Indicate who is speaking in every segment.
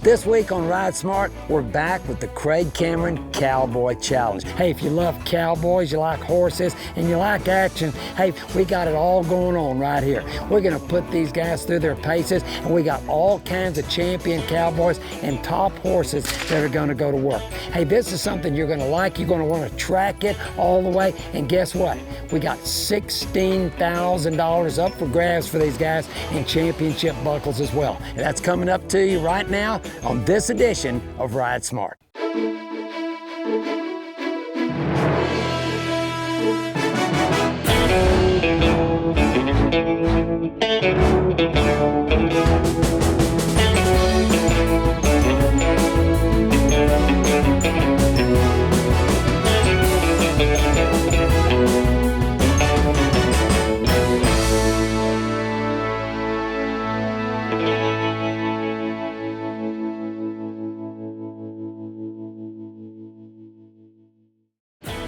Speaker 1: This week on Ride Smart, we're back with the Craig Cameron Cowboy Challenge. Hey, if you love cowboys, you like horses, and you like action, hey, we got it all going on right here. We're gonna put these guys through their paces, and we got all kinds of champion cowboys and top horses that are gonna go to work. Hey, this is something you're gonna like. You're gonna wanna track it all the way, and guess what? We got $16,000 up for grabs for these guys and championship buckles as well. And that's coming up to you right now on this edition of Ride Smart.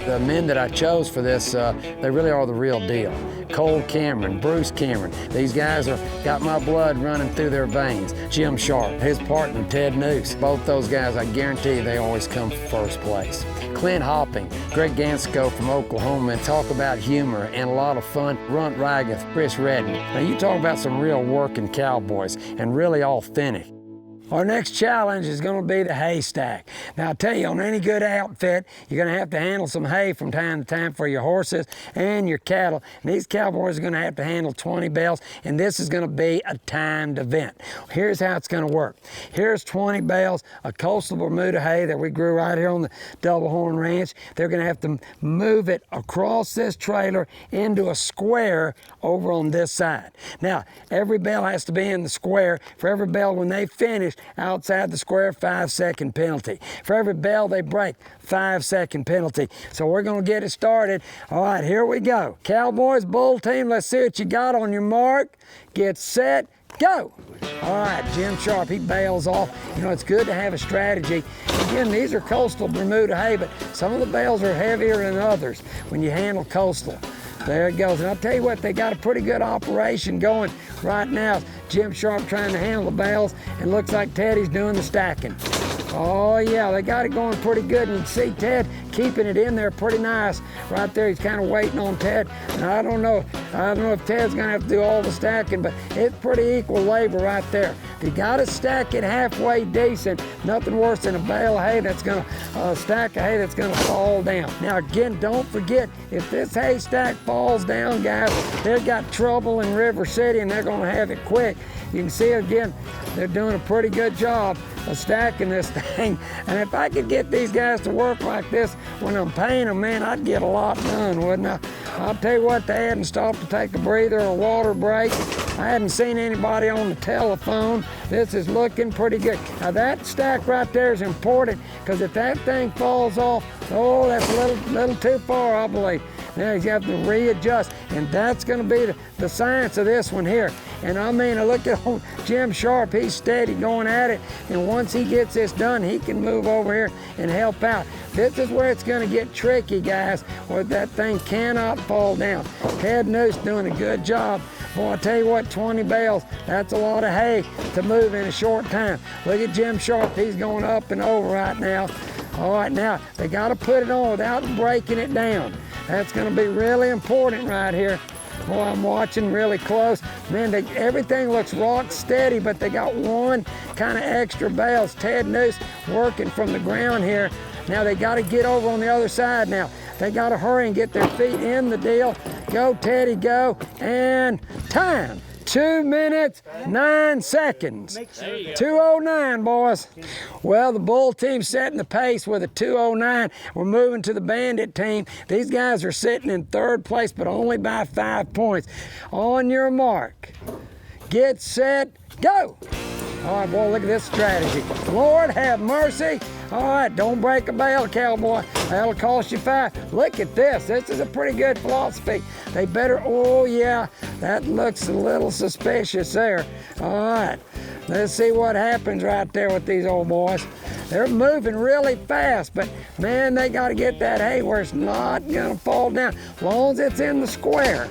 Speaker 1: The men that I chose for this, they really are the real deal. Cole Cameron, Bruce Cameron. These guys got my blood running through their veins. Jim Sharp, his partner, Ted Noose. Both those guys, I guarantee you, they always come first place. Clint Hopping, Greg Gansko from Oklahoma, and talk about humor and a lot of fun. Runt Raggeth, Chris Redden. Now you talk about some real working cowboys and really authentic. Our next challenge is going to be the haystack. Now, I tell you, on any good outfit, you're going to have to handle some hay from time to time for your horses and your cattle. And these cowboys are going to have to handle 20 bales, and this is going to be a timed event. Here's how it's going to work. Here's 20 bales of coastal Bermuda hay that we grew right here on the Double Horn Ranch. They're going to have to move it across this trailer into a square over on this side. Now, every bale has to be in the square. For every bale, when they finish, outside the square, 5-second penalty. For every bell they break, 5-second penalty. So we're gonna get it started. All right, here we go. Cowboys, bull team, let's see what you got on your mark. Get set, go. All right, Jim Sharp, he bails off. You know, it's good to have a strategy. Again, these are coastal Bermuda hay, but some of the bales are heavier than others when you handle coastal. There it goes. And I'll tell you what, they got a pretty good operation going right now. Jim Sharp trying to handle the bales, and looks like Teddy's doing the stacking. Oh yeah, they got it going pretty good, and you can see Ted keeping it in there pretty nice. Right there, he's kind of waiting on Ted. And I don't know if Ted's gonna have to do all the stacking, but it's pretty equal labor right there. You gotta stack it halfway decent. Nothing worse than a bale of hay that's gonna, stack of hay that's gonna fall down. Now again, don't forget, if this haystack falls down, guys, they've got trouble in River City, and they're gonna have it quick. You can see again, they're doing a pretty good job of stacking this thing. And if I could get these guys to work like this when I'm paying them, man, I'd get a lot done, wouldn't I? I'll tell you what, they hadn't stopped to take a breather or a water break. I hadn't seen anybody on the telephone. This is looking pretty good. Now that stack right there is important, because if that thing falls off, oh, that's a little too far, I believe. Now you have to readjust, and that's going to be the science of this one here. And I mean, look at Jim Sharp, he's steady going at it, and once he gets this done, he can move over here and help out. This is where it's going to get tricky, guys, where that thing cannot fall down. Ted Noose doing a good job. Boy, I tell you what, 20 bales, that's a lot of hay to move in a short time. Look at Jim Sharp, he's going up and over right now. All right, now, they got to put it on without breaking it down. That's going to be really important right here. Boy, I'm watching really close. Man, everything looks rock steady, but they got one kind of extra bales. Ted Noose working from the ground here. Now they got to get over on the other side now. They got to hurry and get their feet in the deal. Go, Teddy, go. And time. 2 minutes, 9 seconds. 2:09, boys. Well, the bull team's setting the pace with a 2:09. We're moving to the bandit team. These guys are sitting in third place, but only by 5 points. On your mark, get set, go. All right, boy, look at this strategy. Lord have mercy. All right, don't break a bale, cowboy. That'll cost you 5. Look at this. This is a pretty good philosophy. They better, oh yeah, that looks a little suspicious there. All right, let's see what happens right there with these old boys. They're moving really fast, but man, they got to get that hay where it's not gonna fall down. As long as it's in the square.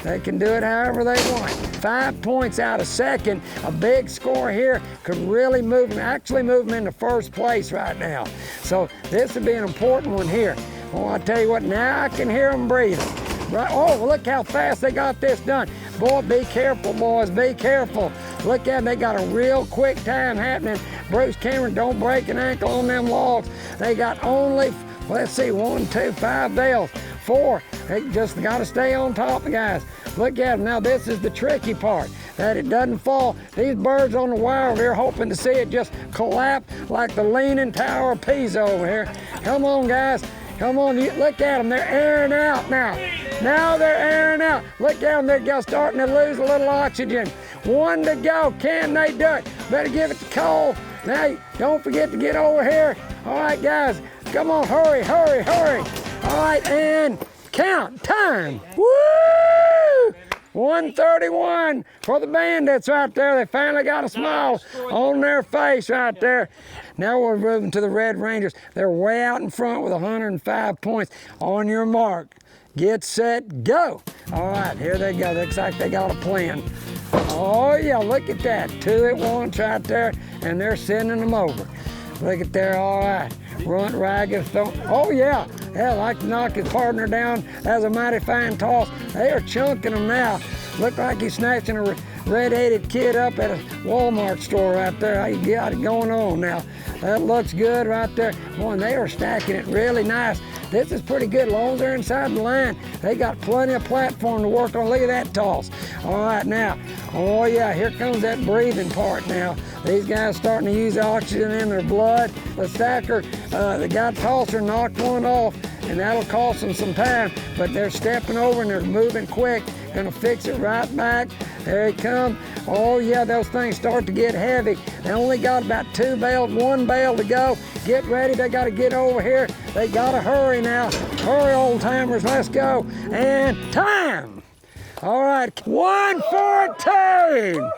Speaker 1: They can do it however they want. 5 points out of second. A big score here could really move them, actually move them into first place right now. So this would be an important one here. Oh, I tell you what, now I can hear them breathing. Right. Oh, look how fast they got this done. Boy, be careful, boys, be careful. Look at them, they got a real quick time happening. Bruce Cameron, don't break an ankle on them logs. They got only, let's see, 1, 2, 5 bales. 4, they just got to stay on top, guys. Look at them. Now this is the tricky part, that it doesn't fall. These birds on the wire, they're hoping to see it just collapse like the Leaning Tower of Pisa over here. Come on, guys. Come on, look at them. They're airing out now. Now they're airing out. Look at them. They're starting to lose a little oxygen. 1 to go. Can they do it? Better give it to Cole. Now, don't forget to get over here. All right, guys. Come on, hurry, hurry, hurry. All right, and count. Time. Woo! 131 for the Bandits right there. They finally got a smile on their face right there. Now we're moving to the Red Rangers. They're way out in front with 105 points. On your mark, get set, go. All right, here they go. Looks like they got a plan. Oh yeah, look at that. 2 at once right there, and they're sending them over. Look at there, all right. Runt, ragged, oh yeah. Yeah, like to knock his partner down. That's a mighty fine toss. They are chunking them now. Look like he's snatching a red-headed kid up at a Walmart store right there. He got it going on now. That looks good right there. Boy, and they are stacking it really nice. This is pretty good. As long as they're inside the line, they got plenty of platform to work on. Look at that toss. All right, now, oh yeah, here comes that breathing part now. These guys starting to use oxygen in their blood. The stacker, the guy tosser knocked one off, and that'll cost them some time, but they're stepping over and they're moving quick. Gonna fix it right back. There he comes. Oh yeah, those things start to get heavy. They only got about 2 bales, 1 bale to go. Get ready, they gotta get over here. They gotta hurry now. Hurry, old timers, let's go. And time. All right, 114.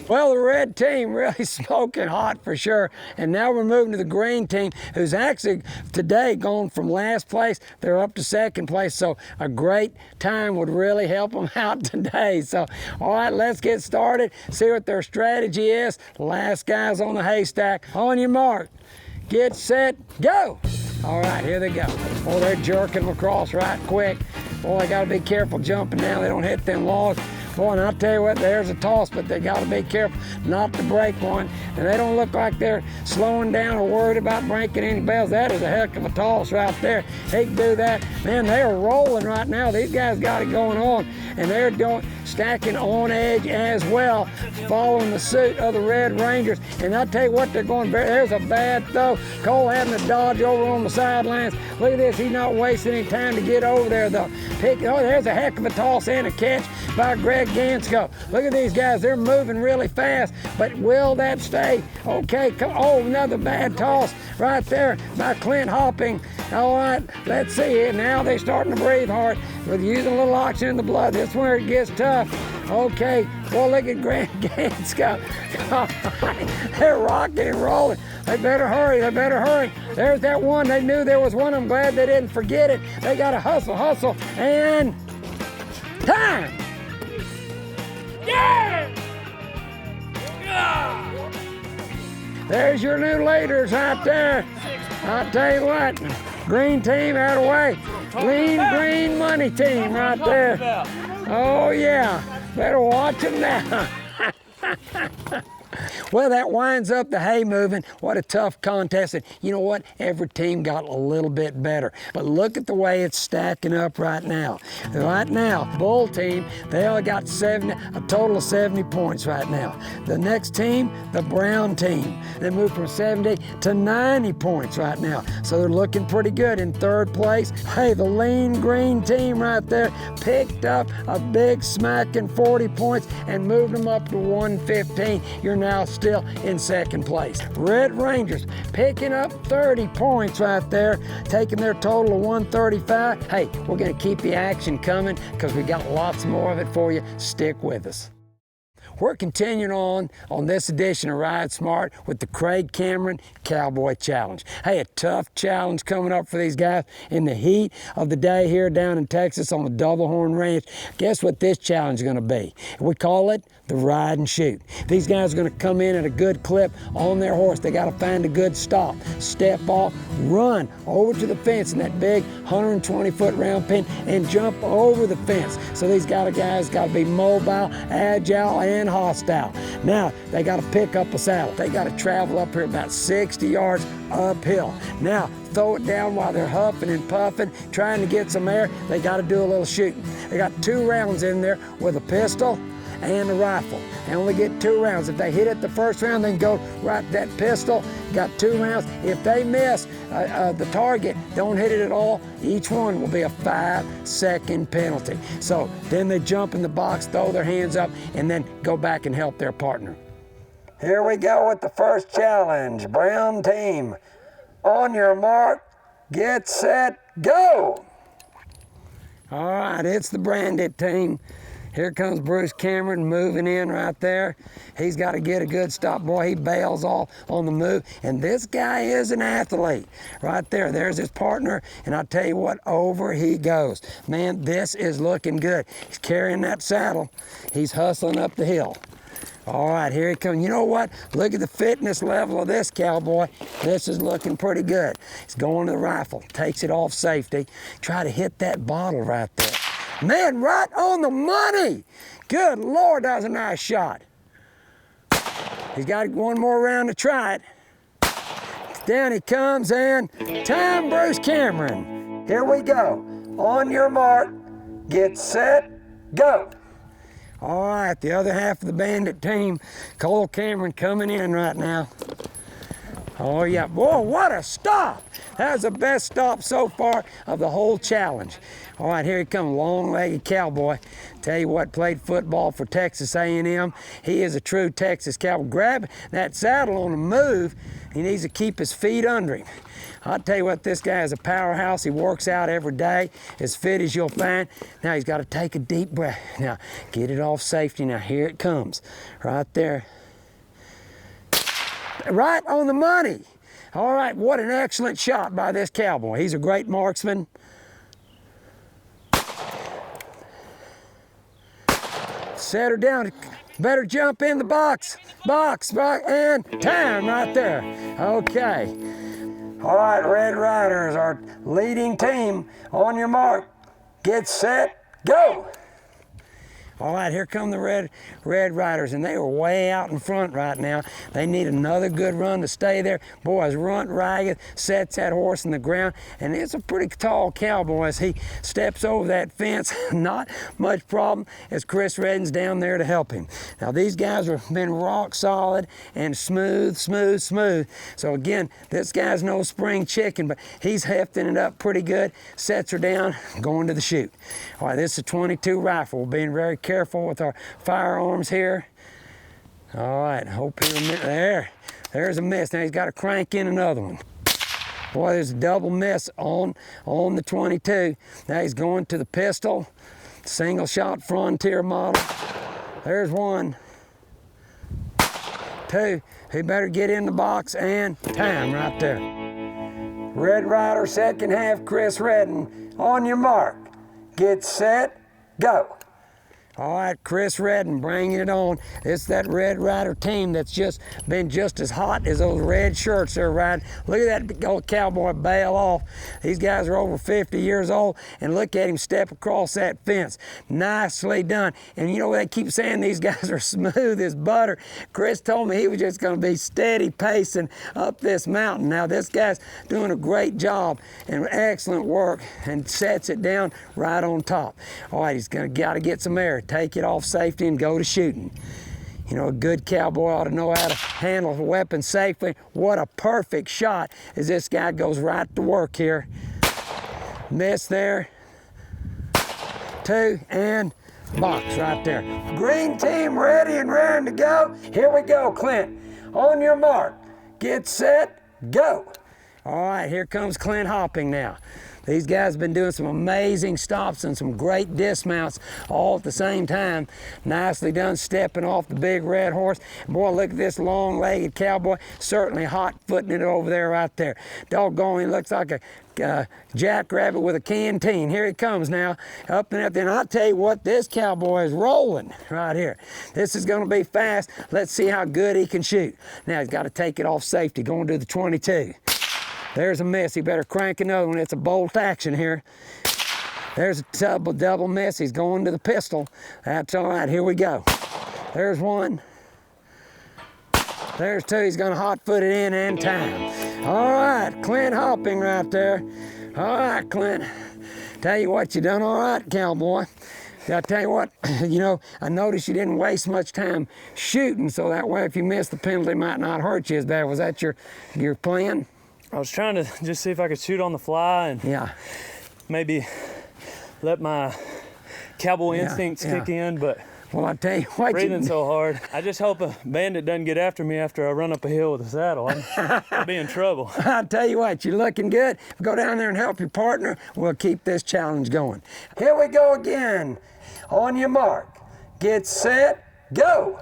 Speaker 1: Well, the red team really smoking hot for sure. And now we're moving to the green team, who's actually today gone from last place. They're up to second place. So a great time would really help them out today. So, all right, let's get started. See what their strategy is. The last guys on the haystack. On your mark, get set, go. All right, here they go. Oh, they're jerking them across right quick. Boy, they gotta be careful jumping now. They don't hit them logs. Boy, and I'll tell you what, there's a toss, but they got to be careful not to break one. And they don't look like they're slowing down or worried about breaking any bells. That is a heck of a toss right there. They can do that. Man, they are rolling right now. These guys got it going on, and they're stacking on edge as well, following the suit of the Red Rangers. And I'll tell you what, they're going, there's a bad throw. Cole having to dodge over on the sidelines. Look at this, he's not wasting any time to get over there though. Oh, there's a heck of a toss and a catch by Greg Gansko. Look at these guys, they're moving really fast, but will that stay? Okay, come, oh, another bad toss right there by Clint Hopping. All right, let's see it. Now they're starting to breathe hard with using a little oxygen in the blood. This is where it gets tough. Okay, well, look at Greg Gansko. They're rocking and rolling. They better hurry, they better hurry. There's that one, they knew there was one. I'm glad they didn't forget it. They gotta hustle, hustle, and time. Yeah! There's your new leaders right there. I'll tell you what, green team out of the way. Lean green money team right there. Oh yeah, better watch them now. Well, that winds up the hay moving. What a tough contest. And you know what? Every team got a little bit better. But look at the way it's stacking up right now. Right now, Bull team, they only got a total of 70 points right now. The next team, the Brown team, they moved from 70 to 90 points right now. So they're looking pretty good in third place. Hey, the lean green team right there picked up a big smacking 40 points and moved them up to 115. You're now still in second place. Red Rangers picking up 30 points right there, taking their total of 135. Hey, we're going to keep the action coming because we got lots more of it for you. Stick with us. We're continuing on this edition of Ride Smart with the Craig Cameron Cowboy Challenge. Hey, a tough challenge coming up for these guys in the heat of the day here down in Texas on the Double Horn Ranch. Guess what this challenge is going to be? We call it the ride and shoot. These guys are going to come in at a good clip on their horse. They got to find a good stop, step off, run over to the fence in that big 120-foot round pen and jump over the fence. So these guys got to be mobile, agile, and hostile. Now, they got to pick up a saddle. They got to travel up here about 60 yards uphill. Now, throw it down while they're huffing and puffing, trying to get some air. They got to do a little shooting. They got 2 rounds in there with a pistol and a rifle. They only get 2 rounds. If they hit it the first round, they can go right to that pistol. Got 2 rounds. If they miss the target, don't hit it at all, each one will be a 5-second penalty. So then they jump in the box, throw their hands up, and then go back and help their partner. Here we go with the first challenge. Brown team, on your mark, get set, go! All right, it's the branded team. Here comes Bruce Cameron moving in right there. He's got to get a good stop. Boy, he bails off on the move. And this guy is an athlete. Right there, there's his partner. And I'll tell you what, over he goes. Man, this is looking good. He's carrying that saddle. He's hustling up the hill. All right, here he comes. You know what? Look at the fitness level of this cowboy. This is looking pretty good. He's going to the rifle, takes it off safety. Try to hit that bottle right there. Man, right on the money. Good Lord, that was a nice shot. He's got 1 more round to try it. Down he comes, and time, Bruce Cameron. Here we go. On your mark, get set, go. All right, the other half of the bandit team, Cole Cameron coming in right now. Oh yeah, boy, what a stop. That was the best stop so far of the whole challenge. All right, here he comes, long-legged cowboy. Tell you what, played football for Texas A&M. He is a true Texas cowboy. Grab that saddle on the move. He needs to keep his feet under him. I'll tell you what, this guy is a powerhouse. He works out every day, as fit as you'll find. Now he's got to take a deep breath. Now, get it off safety. Now, here it comes, right there. Right on the money. All right, what an excellent shot by this cowboy. He's a great marksman. Set her down. Better jump in the box. Box, and time right there. Okay. All right, Red Riders, our leading team. On your mark, get set, go. All right, here come the Red Riders, and they are way out in front right now. They need another good run to stay there. Boys, runt ragged, sets that horse in the ground, and it's a pretty tall cowboy as he steps over that fence. Not much problem as Chris Redden's down there to help him. Now, these guys have been rock solid and smooth. So again, this guy's no spring chicken, but he's hefting it up pretty good. Sets her down, going to the chute. All right, this is a 22 rifle. We're being very careful with our firearms here. All right, hope there's a miss. Now he's got to crank in another one. Boy, there's a double miss on the 22. Now he's going to the pistol, single shot Frontier model. There's 1, 2. He better get in the box, and time right there. Red Rider, second half, Chris Redden. On your mark, get set, go. All right, Chris Redden bringing it on. It's that Red Rider team that's just been just as hot as those red shirts they're riding. Look at that old cowboy bail off. These guys are over 50 years old, and look at him step across that fence. Nicely done. And you know, they keep saying these guys are smooth as butter. Chris told me he was just going to be steady pacing up this mountain. Now, this guy's doing a great job and excellent work, and sets it down right on top. All right, he's got to get some air. Take it off safety and go to shooting. You know, a good cowboy ought to know how to handle a weapon safely. What a perfect shot as this guy goes right to work here. Miss there. 2, and box right there. Green team ready and raring to go. Here we go, Clint. On your mark, get set, go. All right, here comes Clint hopping now. These guys have been doing some amazing stops and some great dismounts all at the same time. Nicely done, stepping off the big red horse. Boy, look at this long-legged cowboy, certainly hot-footing it over there right there. Doggone, he looks like a jackrabbit with a canteen. Here he comes now, up and up. Then I'll tell you what, this cowboy is rolling right here. This is going to be fast. Let's see how good he can shoot. Now he's got to take it off safety, going to the 22. There's a miss. He better crank another one. It's a bolt action here. There's a double miss. He's going to the pistol. That's all right. Here we go. There's one. There's two. He's going to hot foot it in time. All right, Clint hopping right there. All right, Clint. Tell you what, you done all right, cowboy. I tell you what, you know, I noticed you didn't waste much time shooting, so that way if you miss, the penalty might not hurt you as bad. Was that your plan?
Speaker 2: I was trying to just see if I could shoot on the fly and maybe let my cowboy instincts kick in, but
Speaker 1: well, I tell you what,
Speaker 2: breathing so hard. I just hope a bandit doesn't get after me after I run up a hill with a saddle. I'll be in trouble.
Speaker 1: I tell you what, you're looking good. Go down there and help your partner. We'll keep this challenge going. Here we go again. On your mark, get set, go.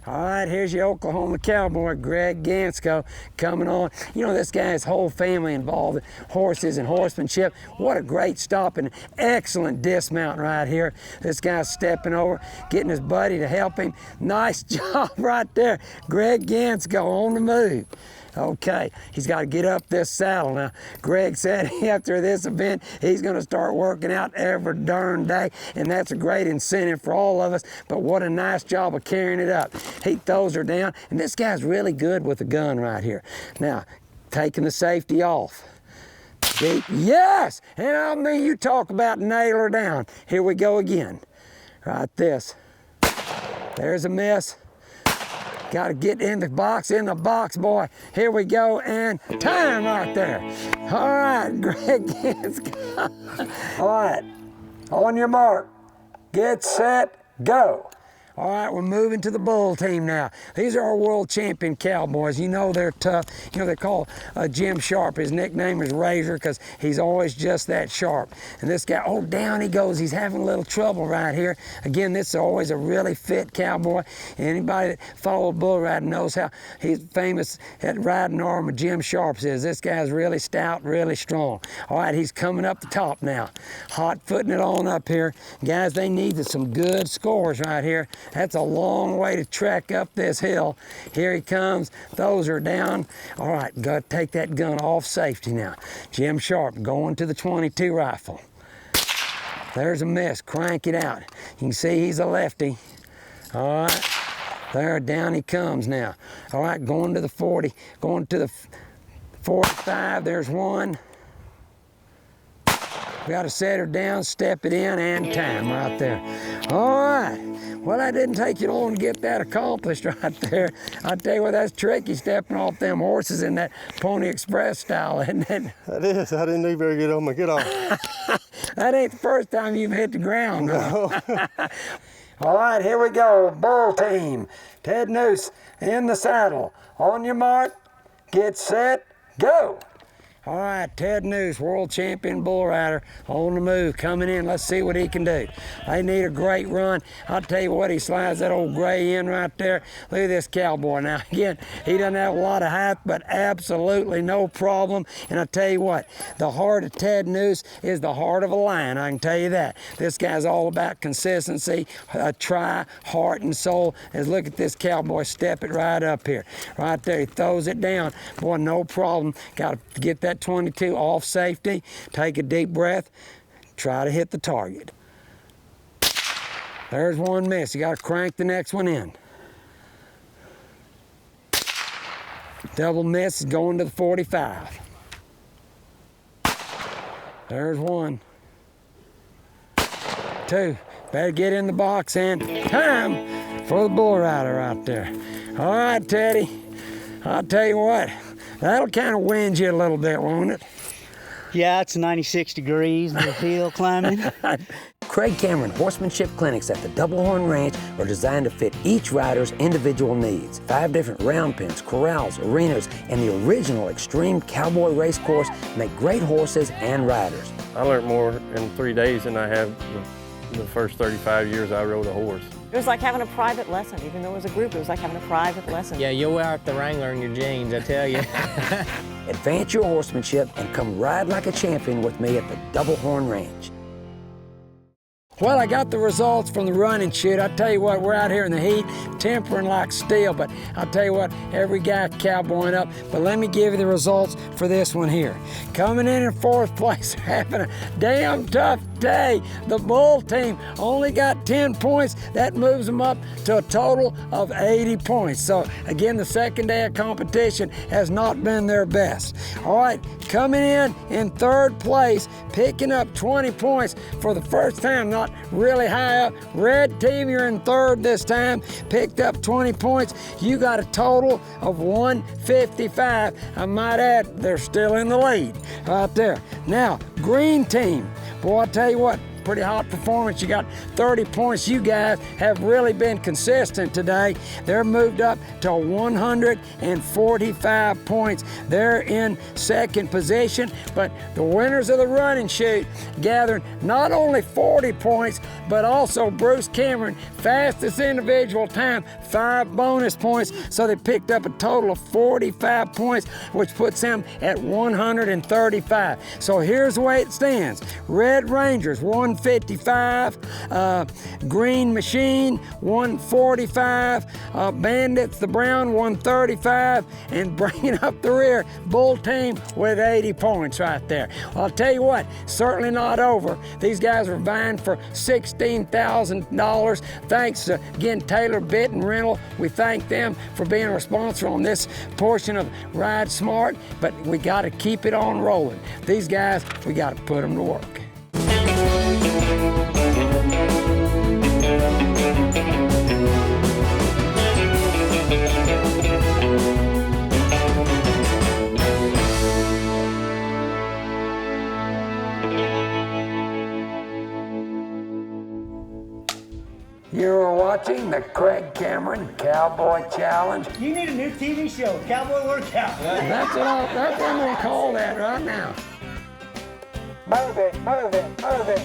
Speaker 1: All right, here's your Oklahoma cowboy, Greg Gansko, coming on. You know, this guy's whole family involved in horses and horsemanship. What a great stop and excellent dismount right here. This guy's stepping over, getting his buddy to help him. Nice job right there. Greg Gansko on the move. Okay, he's got to get up this saddle. Now, Greg said after this event, he's going to start working out every darn day, and that's a great incentive for all of us, but what a nice job of carrying it up. He throws her down, and this guy's really good with the gun right here. Now, taking the safety off. Deep, yes, and I mean, you talk about nail her down. Here we go again. Right this. There's a miss. Got to get in the box, boy. Here we go, and time right there. All right, Greg, all right, on your mark, get set, go. All right, we're moving to the bull team now. These are our world champion cowboys. You know they're tough. You know, they call Jim Sharp. His nickname is Razor because he's always just that sharp. And this guy, oh, down he goes. He's having a little trouble right here. Again, this is always a really fit cowboy. Anybody that followed bull riding knows how he's famous at riding arm of Jim Sharp's is. This guy's really stout, really strong. All right, he's coming up the top now. Hot footing it on up here. Guys, they needed some good scores right here. That's a long way to trek up this hill. Here he comes. Those are down. All right, got to take that gun off safety now. Jim Sharp going to the 22 rifle. There's a miss. Crank it out. You can see he's a lefty. All right. There, down he comes now. All right, going to the 40. Going to the 45. There's one. We got to set her down, step it in, and time right there. All right. Well, that didn't take you long to get that accomplished right there. I tell you what, that's tricky stepping off them horses in that Pony Express style, isn't it?
Speaker 3: That is. I didn't do very good on my get off.
Speaker 1: That ain't the first time you've hit the ground.
Speaker 3: No.
Speaker 1: All right, here we go. Bull team. Ted Noose in the saddle. On your mark, get set, go. All right, Ted Noose, world champion bull rider, on the move, coming in. Let's see what he can do. They need a great run. I'll tell you what, he slides that old gray in right there. Look at this cowboy. Now, again, he doesn't have a lot of height, but absolutely no problem. And I'll tell you what, the heart of Ted Noose is the heart of a lion, I can tell you that. This guy's all about consistency, try, heart, and soul. And look at this cowboy step it right up here. Right there, he throws it down. Boy, no problem. Got to get that 22 off safety, take a deep breath, try to hit the target. There's one miss. You got to crank the next one in. Double miss is going to the 45. There's one. Two. Better get in the box and time for the bull rider out there. All right, Teddy. I'll tell you what. That'll kind of wind you a little bit, won't it?
Speaker 4: Yeah, it's 96 degrees, the hill climbing.
Speaker 1: Craig Cameron Horsemanship clinics at the Double Horn Ranch are designed to fit each rider's individual needs. 5 different round pens, corrals, arenas, and the original Extreme Cowboy race course make great horses and riders.
Speaker 3: I learned more in 3 days than I have the first 35 years I rode a horse.
Speaker 4: It was like having a private lesson. Even though it was a group, it was like having a private lesson.
Speaker 5: Yeah, you'll wear out the Wrangler in your jeans, I tell you.
Speaker 1: Advance your horsemanship and come ride like a champion with me at the Double Horn Ranch. Well, I got the results from the run and shoot. I tell you what, we're out here in the heat, tempering like steel, but I'll tell you what, every guy cowboying up. But let me give you the results for this one here. Coming in 4th place, having a damn tough day. The Bull team only got 10 points. That moves them up to a total of 80 points. So again, the second day of competition has not been their best. All right, coming in 3rd place, picking up 20 points for the first time, not really high up. Red team, you're in 3rd this time, picked up 20 points. You got a total of 155. I might add, they're still in the lead right there. Now, green team, boy, I'll tell you what, pretty hot performance. You got 30 points. You guys have really been consistent today. They're moved up to 145 points. They're in 2nd position, but the winners of the run and shoot gathered not only 40 points, but also Bruce Cameron, fastest individual time, 5 bonus points. So they picked up a total of 45 points, which puts them at 135. So here's the way it stands. Red Rangers, 155, Green Machine, 145, Bandits, the Brown, 135, and bringing up the rear, Bull team with 80 points right there. I'll tell you what, certainly not over. These guys are vying for $16,000. Thanks to, again, Taylor Bit and Rental. We thank them for being our sponsor on this portion of Ride Smart, but we got to keep it on rolling. These guys, we got to put them to work. You're watching the Craig Cameron Cowboy Challenge.
Speaker 6: You need a new TV show, Cowboy Workout.
Speaker 1: That's what I'm gonna call that right now.
Speaker 6: Move it, move it, move it.